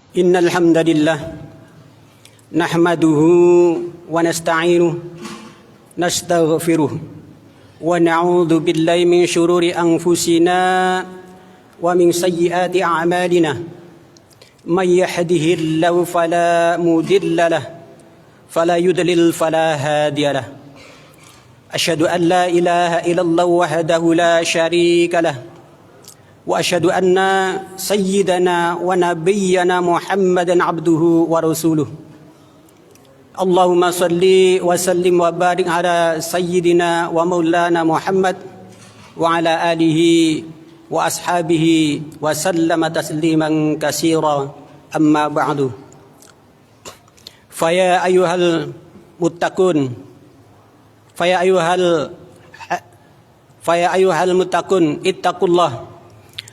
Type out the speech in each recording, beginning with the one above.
إن الحمد لله نحمده ونستعينه نستغفره ونعوذ بالله من شرور أنفسنا ومن سيئات أعمالنا من يهده الله فلا مضل له فلا يضلل فلا هادي له أشهد أن لا إله إلا الله وحده لا شريك له وأشهد أن سيدنا ونبينا محمدا عبده ورسوله اللهم صل وسلم وبارك على سيدنا ومولانا محمد وعلى آله وأصحابه وسلم تسليما كثيرا أما بعد فيا أيها المتقون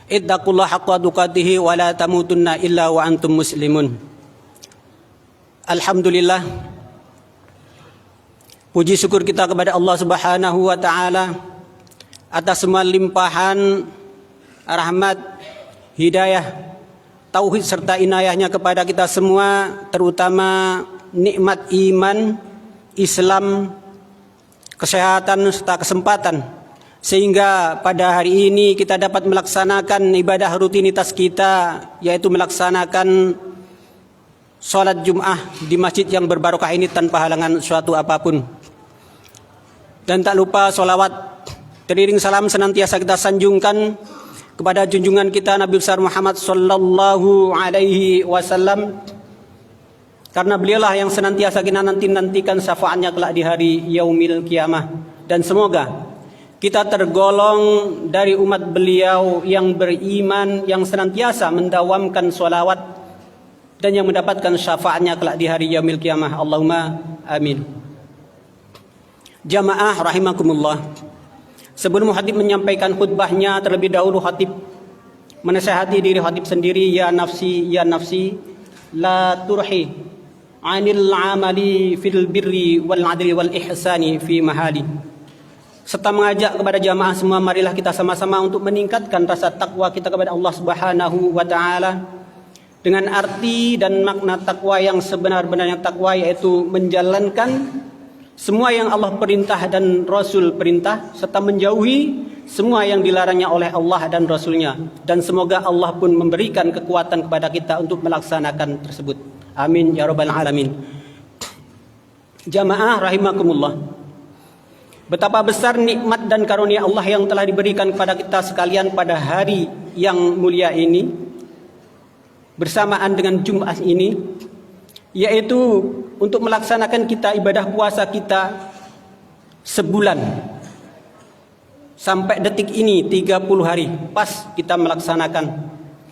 ittaqullah haqqa tuqatih wa la tamutunna illa wa antum muslimun. Alhamdulillah, puji syukur kita kepada Allah Subhanahu wa taala atas semua limpahan rahmat, hidayah, tauhid serta inayahnya kepada kita semua, terutama nikmat iman, Islam, kesehatan serta kesempatan, sehingga pada hari ini kita dapat melaksanakan ibadah rutinitas kita, yaitu melaksanakan sholat Jum'ah di masjid yang berbarokah ini tanpa halangan suatu apapun. Dan tak lupa sholawat teriring salam senantiasa kita sanjungkan kepada junjungan kita Nabi besar Muhammad sallallahu alaihi wasallam, karena beliaulah yang senantiasa kita nantikan syafaatnya kelak di hari yaumil kiamah. Dan semoga kita tergolong dari umat beliau yang beriman, yang senantiasa mendawamkan sholawat dan yang mendapatkan syafaatnya kelak di hari yaumil kiamah. Allahumma amin. Jamaah rahimakumullah, sebelum khatib menyampaikan khutbahnya, terlebih dahulu khatib menasihati diri khatib sendiri. Ya nafsi la turhi anil amali fil birri wal adli wal ihsani fi mahali. Serta mengajak kepada jamaah semua, marilah kita sama-sama untuk meningkatkan rasa takwa kita kepada Allah Subhanahu wa taala, dengan arti dan makna takwa yang sebenar-benarnya takwa, yaitu menjalankan semua yang Allah perintah dan Rasul perintah, serta menjauhi semua yang dilarangnya oleh Allah dan Rasulnya. Dan semoga Allah pun memberikan kekuatan kepada kita untuk melaksanakan tersebut. Amin ya rabbal alamin. Jamaah rahimakumullah, betapa besar nikmat dan karunia Allah yang telah diberikan kepada kita sekalian pada hari yang mulia ini, bersamaan dengan Jumat ini, yaitu untuk melaksanakan kita ibadah puasa kita sebulan. Sampai detik ini 30 hari pas kita melaksanakan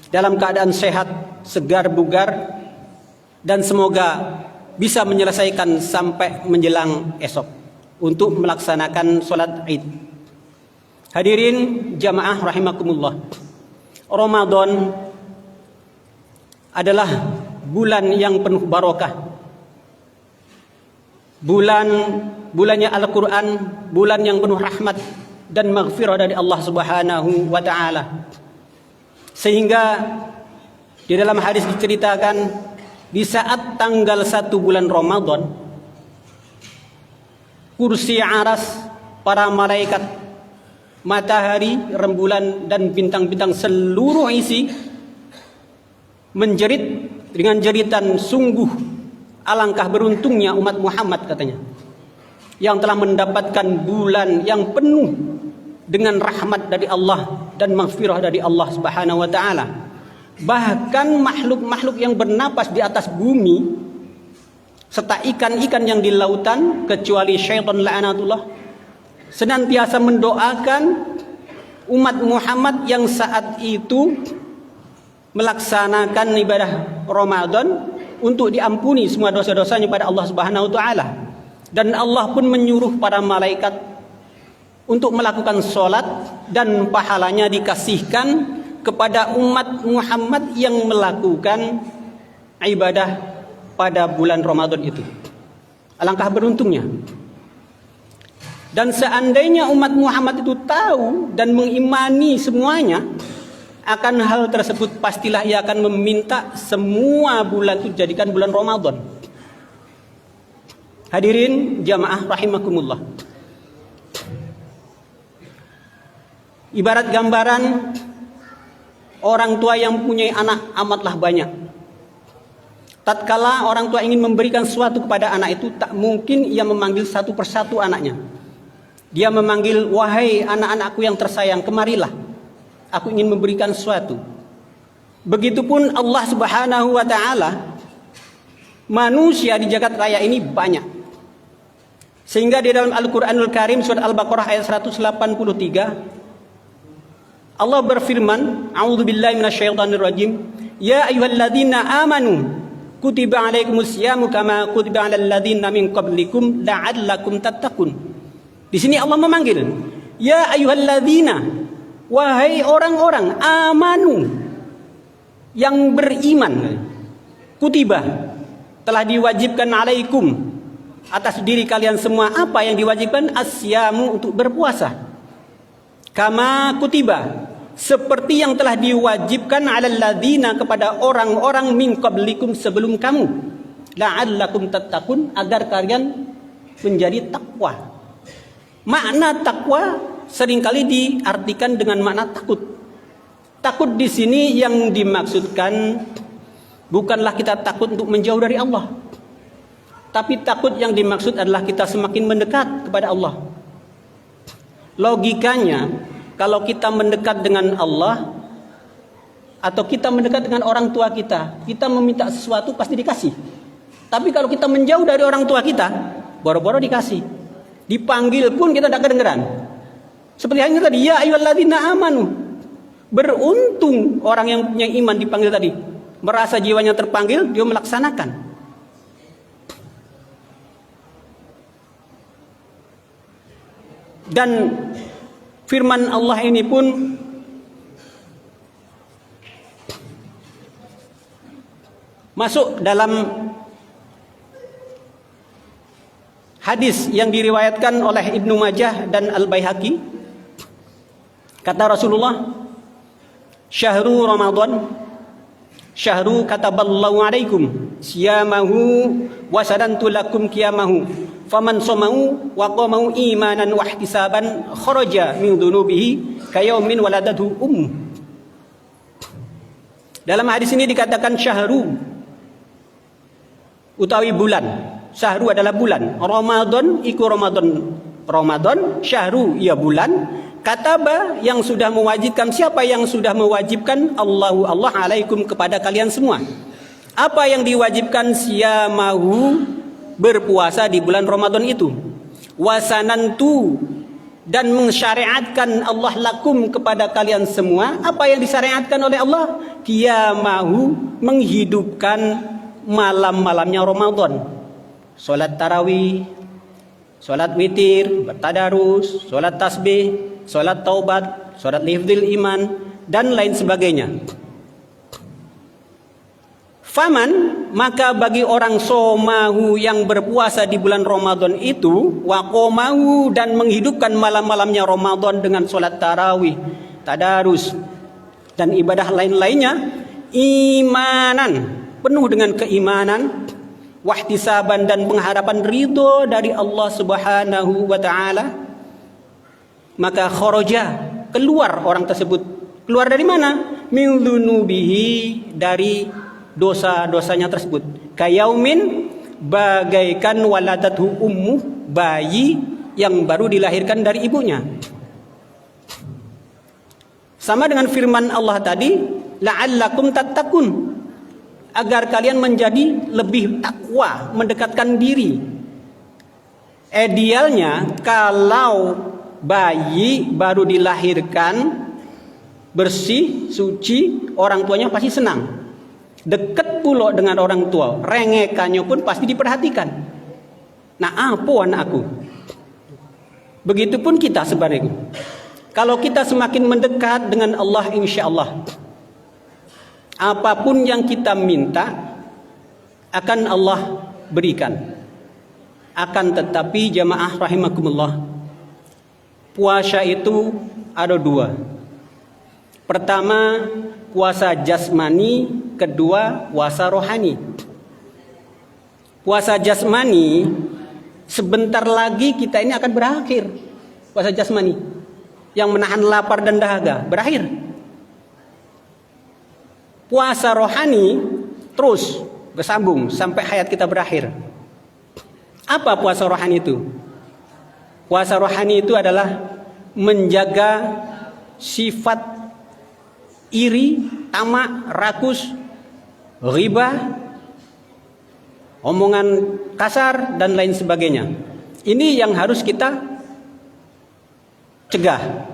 dalam keadaan sehat, segar bugar, dan semoga bisa menyelesaikan sampai menjelang esok untuk melaksanakan sholat Id. Hadirin jamaah rahimakumullah, Ramadan adalah bulan yang penuh barokah, bulannya Al-Quran, bulan yang penuh rahmat dan maghfirah dari Allah Subhanahu wa taala. Sehingga di dalam hadis diceritakan, di saat tanggal 1 bulan Ramadan, kursi aras, para malaikat, matahari, rembulan, dan bintang-bintang seluruh isi menjerit dengan jeritan, sungguh alangkah beruntungnya umat Muhammad, katanya, yang telah mendapatkan bulan yang penuh dengan rahmat dari Allah dan maghfirah dari Allah Subhanahu wa taala. Bahkan makhluk-makhluk yang bernapas di atas bumi serta ikan-ikan yang di lautan, kecuali syaitan la'anatullah, senantiasa mendoakan umat Muhammad yang saat itu melaksanakan ibadah Ramadan untuk diampuni semua dosa-dosanya pada Allah Subhanahu wa taala. Dan Allah pun menyuruh para malaikat untuk melakukan sholat, dan pahalanya dikasihkan kepada umat Muhammad yang melakukan ibadah pada bulan Ramadan itu. Alangkah beruntungnya. Dan seandainya umat Muhammad itu tahu dan mengimani semuanya, akan hal tersebut pastilah ia akan meminta semua bulan itu jadikan bulan Ramadan. Hadirin jamaah rahimakumullah. Ibarat gambaran orang tua yang mempunyai anak amatlah banyak. Tatkala orang tua ingin memberikan sesuatu kepada anak itu, tak mungkin ia memanggil satu persatu anaknya. Dia memanggil, wahai anak-anakku yang tersayang, kemarilah. Aku ingin memberikan sesuatu. Begitupun Allah Subhanahu wa ta'ala, manusia di jagat raya ini banyak. Sehingga di dalam Al-Quranul Karim surat Al-Baqarah ayat 183, Allah berfirman, a'udzubillahi minasyaitonirrajim, ya ayyuhalladzina amanu kutiba alaikumusyamu kama kutiba alal ladzina min qablikum la'allakum tattaqun. Di sini Allah memanggil, ya ayyuhalladzina, wahai orang-orang amanu yang beriman, kutiba telah diwajibkan alaikum atas diri kalian semua. Apa yang diwajibkan? Asyamu, untuk berpuasa. Kama kutiba, seperti yang telah diwajibkan alal ladzina, kepada orang-orang min qablikum, sebelum kamu, la'allakum tattaqun, agar kalian menjadi takwa. Makna takwa seringkali diartikan dengan makna takut. Takut di sini yang dimaksudkan bukanlah kita takut untuk menjauh dari Allah, tapi takut yang dimaksud adalah kita semakin mendekat kepada Allah. Logikanya, kalau kita mendekat dengan Allah atau kita mendekat dengan orang tua kita, kita meminta sesuatu pasti dikasih. Tapi kalau kita menjauh dari orang tua kita, boro-boro dikasih. Dipanggil pun kita tidak kedengeran. Seperti halnya tadi, ya ayyuhalladzina amanu. Beruntung orang yang punya iman dipanggil tadi, merasa jiwanya terpanggil, dia melaksanakan. Dan firman Allah ini pun masuk dalam hadis yang diriwayatkan oleh Ibnu Majah dan Al-Baihaqi. Kata Rasulullah, syahru Ramadan syahru kataballahu alaikum siyamahu wa sadantu lakum qiyamahu faman somahu wa qamahu imanan wa ihtisaban kharaja min dhunubihi kayaumin waladatu Dalam hadis ini dikatakan syahru utawi bulan. Syahru adalah bulan. Ramadan iku Ramadan, syahru ya bulan. Kataba yang sudah mewajibkan. Siapa yang sudah mewajibkan? Allah alaikum, kepada kalian semua. Apa yang diwajibkan? Siyamahu, berpuasa di bulan Ramadan itu. Wasanantu, dan mensyariatkan Allah lakum, kepada kalian semua. Apa yang disyariatkan oleh Allah? Qiyamahu, menghidupkan malam-malamnya Ramadan. Salat tarawih, salat witir, bertadarus, salat tasbih, salat taubat, salat hifdzil iman, dan lain sebagainya. Faman, maka bagi orang somahu yang berpuasa di bulan Ramadan itu, waqomahu, dan menghidupkan malam-malamnya Ramadan dengan salat tarawih, tadarus, dan ibadah lain-lainnya, imanan, penuh dengan keimanan, wahtisaban, dan pengharapan ridho dari Allah Subhanahu wa ta'ala, maka kharaja, keluar orang tersebut. Keluar dari mana? Min dzunubihi, dari dosa-dosanya tersebut. Kayaumin, bagaikan waladathu ummuh, bayi yang baru dilahirkan dari ibunya. Sama dengan firman Allah tadi, la'allakum tattaqun, agar kalian menjadi lebih takwa, mendekatkan diri. Idealnya kalau bayi baru dilahirkan, bersih, suci, orang tuanya pasti senang. Dekat pula dengan orang tua, rengekannya pun pasti diperhatikan. Nah, apa anakku? Begitupun kita sebaliknya. Kalau kita semakin mendekat dengan Allah, insya Allah, apapun yang kita minta akan Allah berikan. Akan tetapi jamaah rahimakumullah, puasa itu ada dua. Pertama, puasa jasmani, kedua puasa rohani. Puasa jasmani, sebentar lagi kita ini akan berakhir. Puasa jasmani yang menahan lapar dan dahaga berakhir. Puasa rohani terus bersambung sampai hayat kita berakhir. Apa puasa rohani itu? Puasa rohani itu adalah menjaga sifat iri, tamak, rakus, riba, omongan kasar dan lain sebagainya. Ini yang harus kita cegah.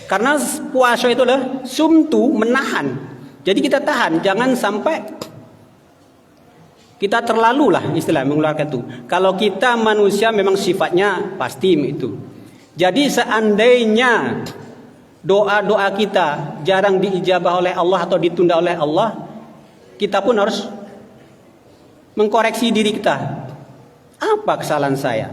Karena puasa itu adalah sumtu, menahan. Jadi kita tahan, jangan sampai kita terlalu lah istilah mengeluarkan itu. Kalau kita manusia memang sifatnya pasti itu. Jadi seandainya doa-doa kita jarang diijabah oleh Allah atau ditunda oleh Allah, kita pun harus mengkoreksi diri kita. Apa kesalahan saya?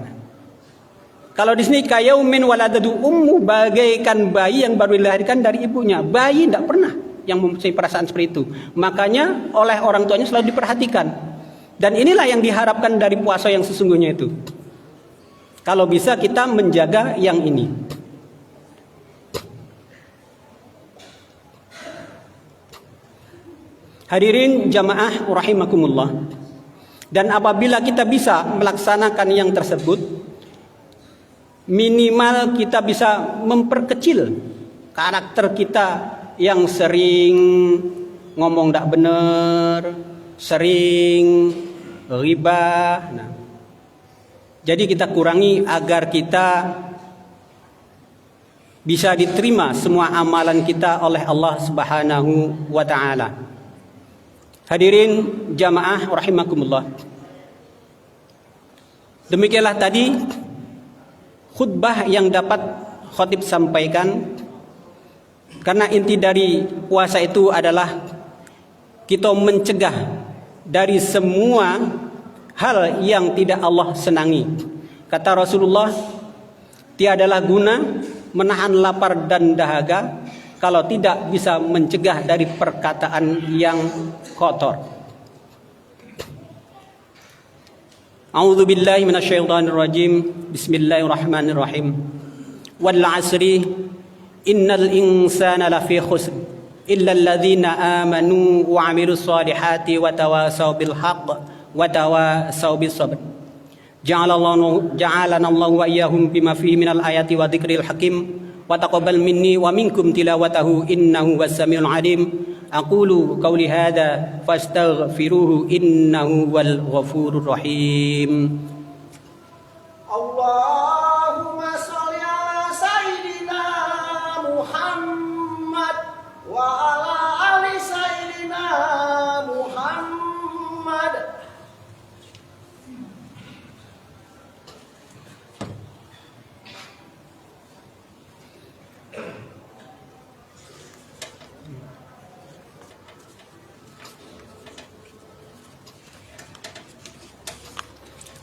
Kalau di sini kayaumin waladatu ummu, bagaikan bayi yang baru dilahirkan dari ibunya. Bayi tidak pernah yang mempunyai perasaan seperti itu. Makanya oleh orang tuanya selalu diperhatikan. Dan inilah yang diharapkan dari puasa yang sesungguhnya itu. Kalau bisa kita menjaga yang ini. Hadirin jamaah rahimakumullah. Dan apabila kita bisa melaksanakan yang tersebut, minimal kita bisa memperkecil karakter kita yang sering ngomong tidak benar, sering riba. Nah, jadi kita kurangi agar kita bisa diterima semua amalan kita oleh Allah Subhanahu wa taala. Hadirin jamaah rahimakumullah. Demikianlah tadi khutbah yang dapat khatib sampaikan. Karena inti dari puasa itu adalah kita mencegah dari semua hal yang tidak Allah senangi. Kata Rasulullah, tiadalah guna menahan lapar dan dahaga kalau tidak bisa mencegah dari perkataan yang kotor. A'udzu billahi minasyaitonir rajim. Bismillahirrahmanirrahim. Wal 'asri innal insana lafi khusr illa alladhina amanu wa 'amilus solihati wa tawasaw bil haqq wa tawasaw bis sabr. Ja'alana Allahu wa iyyahum bima fihi minal ayati wa dzikril hakim wa taqabbal minni wa minkum tilawatahu innahu was-sami'ul 'alim. Aqulu qawli hadza fastaghfiruhu innahu wal ghafurur rahim. Allahumma sholli ala sayyidina Muhammad wa ala ali sayyidina Muhammad.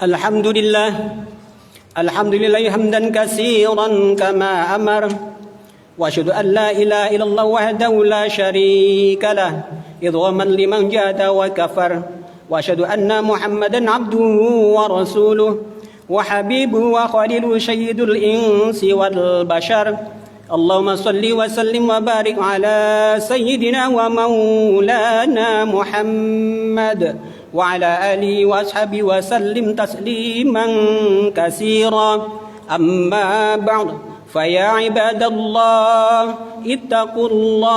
Alhamdulillah hamdan katsiran kama amar wa asyhadu an la ilaha illallah wahdahu la syarika lah idhaman liman jahada wa kafar wa asyhadu anna Muhammadan abduhu wa rasuluh wa habibuhu wa khaliluhu sayyidul insi wal bashar. Allahumma salli wa sallim wa barik ala sayyidina wa maulana Muhammad wa ala alihi wa ashabihi wa sallim tasliman katsira. Amma ba'd, fa ya ibadallah ittaqullah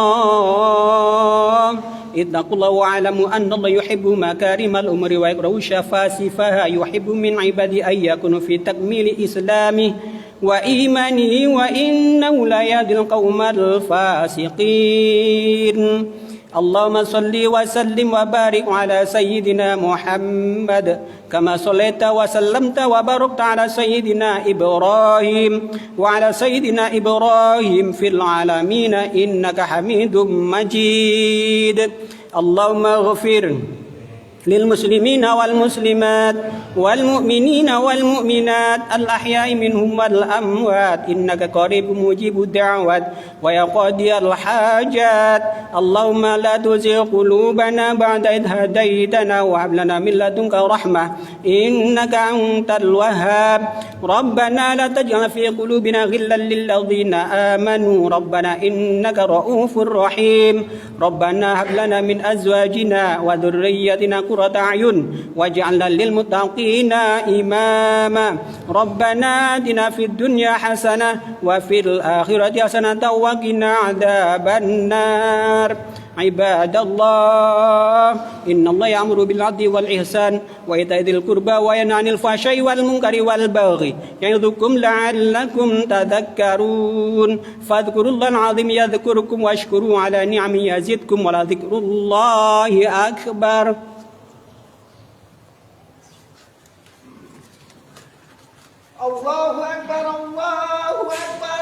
wa alamu anna Allah yuhibbu makarimal umri wa yakrahu syafasifaha. Yuhibbu min ibadi ayyakunu fi takmili islami wa imanihi wa innahu la yahdil qaumal fasiqin. Allahumma salli wa sallim wa barik ala sayyidina Muhammad kama sallaita wa sallamta wa barakta ala sayyidina Ibrahim wa ala sayyidina Ibrahim fil alamin innaka Hamidum Majid. Allahumma ighfir للمسلمين والمسلمات والمؤمنين والمؤمنات الأحياء منهم والأموات إنك قريب مجيب الدعوات ويقضي الحاجات اللهم لا تزغ قلوبنا بعد إذ هديتنا وهب لنا من لدنك رحمة إنك أنت الوهاب ربنا لا تجعل في قلوبنا غلا للذين آمنوا ربنا إنك رؤوف رحيم ربنا هب لنا من أزواجنا وذريتنا قرة أعين واجعلنا للمتقين إماما ربنا آتنا في الدنيا حسنة وفي الآخرة حسنة وقنا عذاب النار عباد الله إن الله يأمر بالعدل والإحسان وإيتاء ذي القربى وينهى عن الفحشاء والمنكر والبغي يعظكم لعلكم تذكرون فاذكروا الله العظيم يذكركم واشكروا على نعمه يزدكم ولذكر الله أكبر الله أكبر الله أكبر